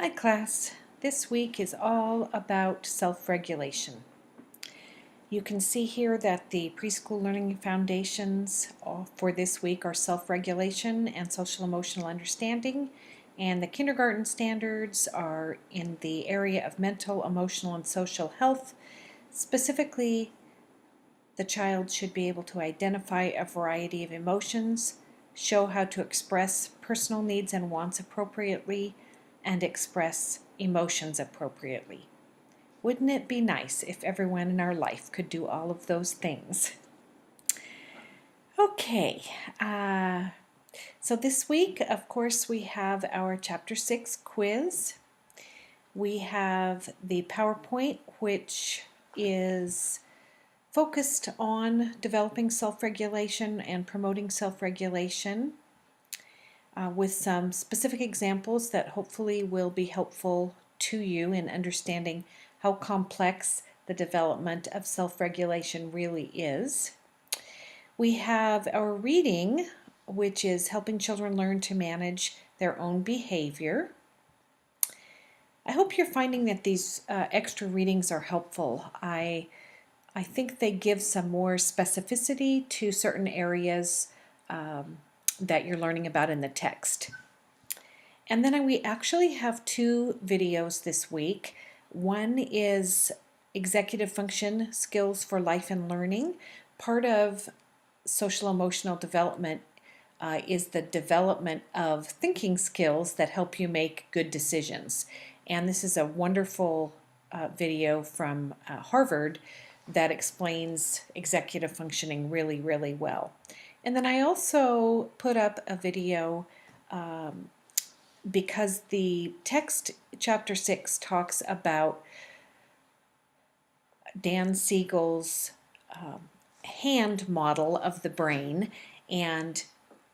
Hi class, this week is all about self-regulation. You can see here that the preschool learning foundations for this week are self-regulation and social emotional understanding, and the kindergarten standards are in the area of mental, emotional, and social health. Specifically, the child should be able to identify a variety of emotions, show how to express personal needs and wants appropriately, and express emotions appropriately. Wouldn't it be nice if everyone in our life could do all of those things? Okay, so this week, of course, we have our Chapter 6 quiz. We have the PowerPoint, which is focused on developing self-regulation and promoting self-regulation with some specific examples that hopefully will be helpful to you in understanding how complex the development of self-regulation really is. We have our reading, which is helping children learn to manage their own behavior. I hope you're finding that these extra readings are helpful. I think they give some more specificity to certain areas that you're learning about in the text. And then we actually have two videos this week. One is executive function skills for life and learning. Part of social emotional development is the development of thinking skills that help you make good decisions. And this is a wonderful video from Harvard that explains executive functioning really, really well. And then I also put up a video because the text, chapter 6, talks about Dan Siegel's hand model of the brain, and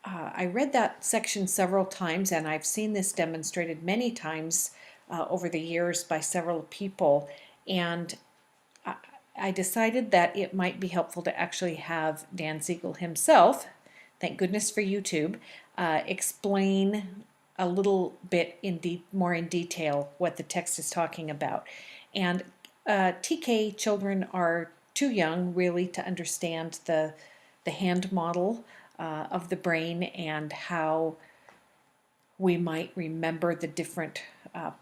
I read that section several times, and I've seen this demonstrated many times over the years by several people, and I decided that it might be helpful to actually have Dan Siegel himself, thank goodness for YouTube, explain a little bit more in detail what the text is talking about. And TK children are too young really to understand the hand model of the brain and how we might remember the different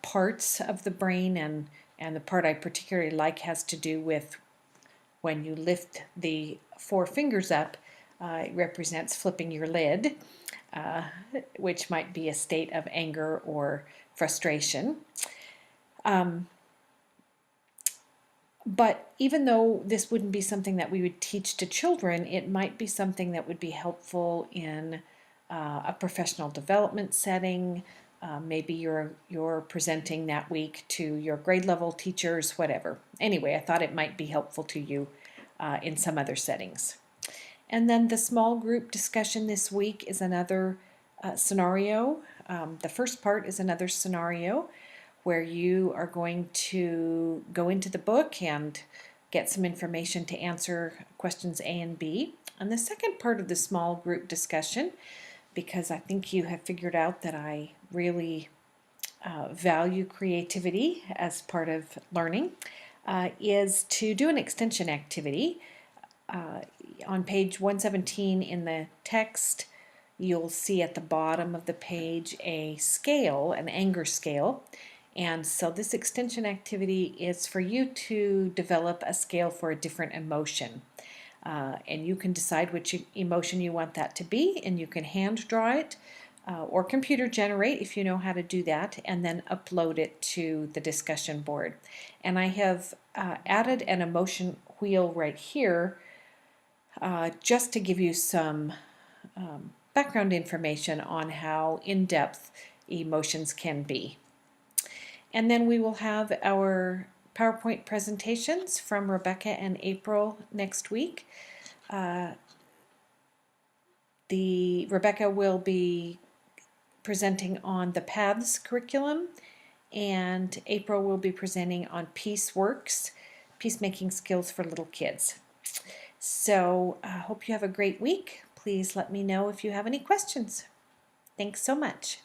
parts of the brain, and the part I particularly like has to do with when you lift the four fingers up, it represents flipping your lid, which might be a state of anger or frustration. But even though this wouldn't be something that we would teach to children, it might be something that would be helpful in a professional development setting. Maybe you're presenting that week to your grade level teachers, whatever. Anyway, I thought it might be helpful to you in some other settings. And then the small group discussion this week is another scenario. The first part is another scenario where you are going to go into the book and get some information to answer questions A and B. And the second part of the small group discussion, because I think you have figured out that I really value creativity as part of learning, is to do an extension activity. On page 117 in the text, you'll see at the bottom of the page a scale, an anger scale. And so this extension activity is for you to develop a scale for a different emotion. And you can decide which emotion you want that to be, and you can hand draw it or computer generate if you know how to do that, and then upload it to the discussion board. And I have added an emotion wheel right here just to give you some background information on how in-depth emotions can be. And then we will have our PowerPoint presentations from Rebecca and April next week. Rebecca will be presenting on the PATHS curriculum, and April will be presenting on PeaceWorks, peacemaking skills for little kids. So I hope you have a great week. Please let me know if you have any questions. Thanks so much.